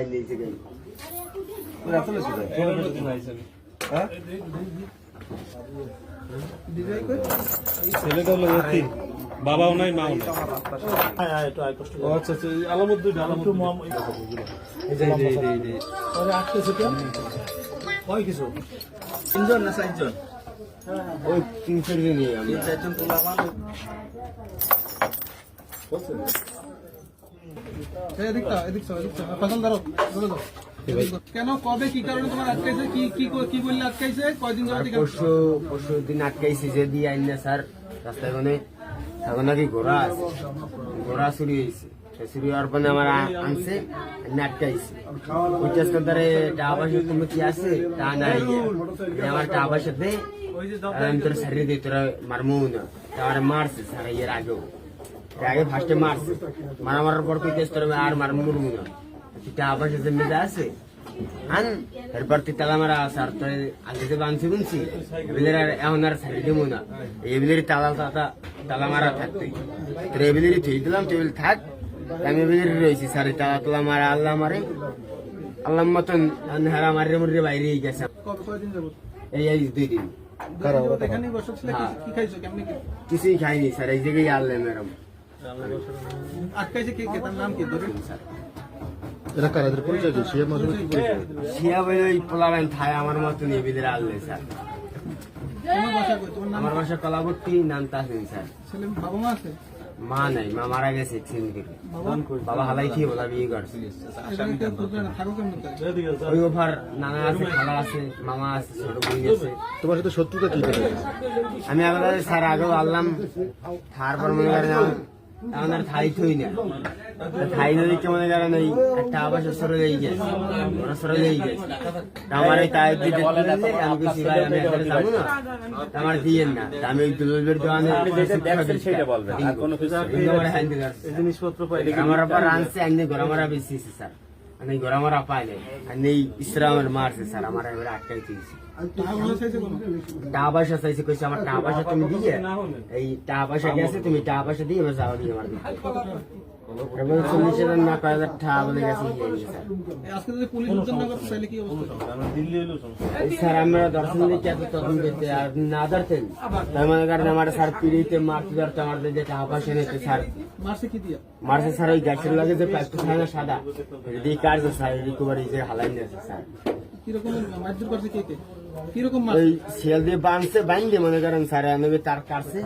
Line দিয়েছে কেন বাবাও নাই মাও নাই। আচ্ছা আচ্ছা আলামুদ্দিন কিছু তিনজন না চারজন? ওই 300 জনই আমরা। 4জন তোলা ভালো। কেন কবে কি কারণে তোমার আটকাইছে কি বললে আটকাইছে কয়দিন ধরে পরশু দিন আটকাইছি যে দিয়ে আইন না স্যার রাস্তায় মানে এখন নাকি ঘোড়া চুরি হয়েছে চুরি হওয়ার পরে আমার আনছে আটকাইছে পঞ্চাশ ধরে টাকা পয়সা তুমি কি আছে তা নাই আমার টাকা পয়সা দে আমি তোর সারিয়ে দিই তোরা মারমু না আমার মারছে স্যার এর আগেও আগে ফার্স্টে মারছে মারার পর কেস তোর আর মারমু না টাকা পয়সা জমি যা আছে আন এরপর তুই তালা মারা স্যার তোর আগে যে বানছি বুনছি এবিলের আর এখন আর ছাড়ি দেবো না এবিলের তালা মারা থাকতে তোর এবিলেরই থুই দিলাম টেবিল থাক আমি এবিলের রয়েছি স্যার তালা মারা আল্লাহ মারে আল্লাহ মতন হারা মারে মুরে বাইরে গেছে এই 2 দিন কিছুই খাইনি স্যার এই জায়গায় আল্লাহ ম্যাডাম আটকাইছে কে তার নাম কি ধরে এরা কারাদের পরিচয় কি শিয়া মাঝে শিয়া বলে ওই পোলাবেন থায় আমার মতন এবিলের আল্লাহ স্যার তোমার বাসা কই তোমার নাম আমার বাসা কলাবর্তী নাম তাহসিন স্যার ছেলে বাবা মা আছে মা নাই মা মারা গেছে বাবা হালাই খেয়ে বলা বিয়ে করছে এখানে কেউ বুঝবে না থাকো কেমন তাই ওই ওভার নানা আছে খালা আছে মামা আছে ছোট বোন আছে তোমার সাথে শত্রুতা কি করে? আমি আগে স্যার আগেও আনলাম তারপর মনে করেন এখন আর থাই থই না থাই নদী মনে করেন ওই একটা আবাস সরে লেগে গেছে ওরা সরে লেগে গেছে আমার এই তাই দিতে আমি কিছু ভাই আমি এখানে যাবো না আমার দিয়েন না আমি ওই দুলবের দোকানে সেটা বলবেন আর কোনো জিনিসপত্র পাইলে আমার আবার আনছে আইনে গরমারা বেশি স্যার আমি গরমারা পাই নাই আর এই ইসরামের মারছে স্যার আমার এবারে আটকাই দিয়েছি টাকা পয়সা চাইছে কইছে আমার টাকা পয়সা তুমি দিয়ে এই টাকা পয়সা গেছে তুমি টাকা পয়সা দিয়ে এবার যাওয়া দিয়ে আমার এবার 40,000 না 5,000 টাকা বলে গেছে আজকে যদি পুলিশ উদ্ধার না করতে তাহলে কি অবস্থা স্যার আমরা দর্শন দিতে এত তখন দিতে আর না ধরতেন তার মানে কারণ আমার স্যার পিড়িতে মারতে ধরতে আমার যে টাকা পয়সা নিতে স্যার মারছে কি দিয়া মারছে স্যার ওই গ্যাসের লাগে যে প্যাকটা খায় না সাদা দিয়ে কাটছে স্যার রিকভারি যে হালাই নিয়েছে স্যার কিরকম মারধর করছে কে কিরকম ওই শিয়াল দিয়ে বাঁধছে মনে করেন স্যার আমি তার কাটছে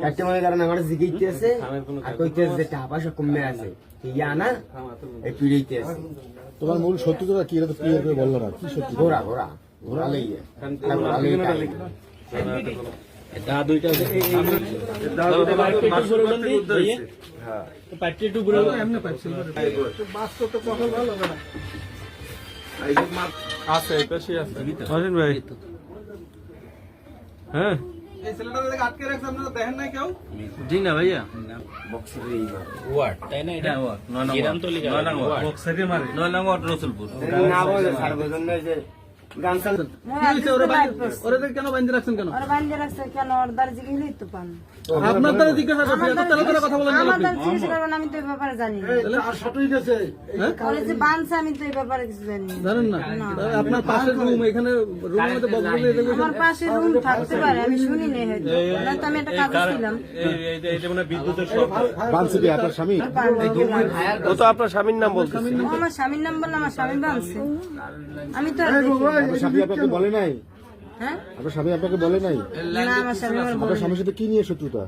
একটা মনে করেন আমার জিগাইতেছে আর কইতেছে যে টাকা পয়সা কমে আছে ইয়া না এই পিড়িতে আছে তোমার মূল শত্রুতা কি? এটা তো ক্লিয়ার করে বললো না কি শত্রু? ঘোড়া লেগে দুইটা এমনি পাইছিল বাস্তব তো কথা ভালো হবে না আছে পেশি আছে আসেন ভাই হ্যাঁ এই ছেলেটাকে আটকে রাখছে আপনারা দেখেন নাই কেউ জি না ভাইয়া ওয়ার্ড তাই না এটা গ্রাম তো লিখা বক্সারে মারে 9 নং ওয়ার্ড রসুলপুর না বলে স্যার বলেন না যে গান চাল ওরা কেন বান্ধে রাখছেন কেন ওরা বান্ধে রাখছে কেন ওর দার্জি গেলেই তো পান আপনার দ্বারা জিজ্ঞাসা করছি এত তারা তারা কথা বলেন কেন আমার আপনি? দার্জি জিজ্ঞাসা করবেন আমি তো এই ব্যাপারে জানি না ওরা যে বানছে আমি তো এই ব্যাপারে কিছু জানি না জানেন না আপনার পাশের রুম এখানে রুমের মধ্যে বক্স বলে আমার পাশে রুম থাকতে পারে আমি শুনি নাই হয়তো নয়তো আমি একটা কাজ ছিলাম এইটা মানে বিদ্যুতের শক বানছে কি আপনার স্বামী? ও তো আপনার স্বামীর নাম বলছে। আমার স্বামীর নাম বললাম আমার স্বামী বানছে আমি তো আর দেখি না। আপনার স্বামী আপনাকে বলে নাই? হ্যাঁ আপনার স্বামী আপনাকে বলে নাই? না আমার স্বামী আমার আপনার স্বামীর সাথে কি নিয়ে শত্রুতা?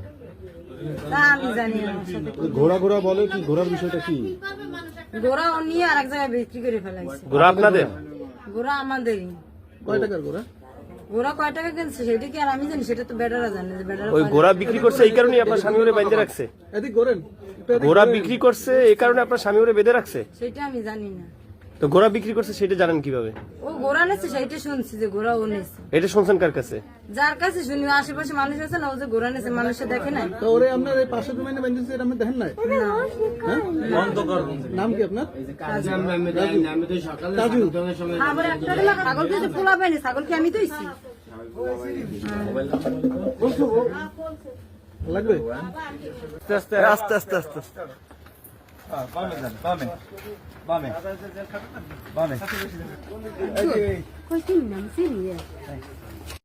তা আমি জানি না আমার সাথে ঘোড়া বলে কি? ঘোড়ার বিষয়টা কি? গোড়া ও নিয়ে আর এক জায়গায় বিক্রি করে ফেলাইছে ঘোড়া আপনাদের? গোড়া আমাদেরই কয় টাকার গোড়া গোড়া কয় টাকা কিনছে সেটা কি আর আমি জানি সেটা তো বেটারা জানে যে বেটারা ওই ঘোড়া বিক্রি করছে এই কারণে আপনার স্বামী ওরে বেঁধে রাখছে? এদিক করেন ঘোড়া বিক্রি করছে এই কারণে আপনার স্বামী ওরে বেঁধে রাখছে? সেটা আমি জানি না তো ঘোড়া বিক্রি করছে সেটা জানেন কিভাবে? ও গোড়া নেছে সেটা শুনছি যে গোড়া ও নেছে এটা শুনছেন কার কাছে? যার কাছে শুনি আশেপাশে মানুষ আছে না ও যে গোড়া নেছে মানুষে দেখে নাই তো ওরে আপনার এই পাশের রুমে না বান্ধেছে এটা আপনি দেখেন নাই নাম কি আপনার আমি তো সকালে সময় আবার একটা ছাগলকে যে পোলা পাইনি ছাগলকে আমি তো ইচ্ছি লাগবে আস্তে আস্তে আস্তে আস্তে আস্তে কই চিনি না, আমি চিনি রে।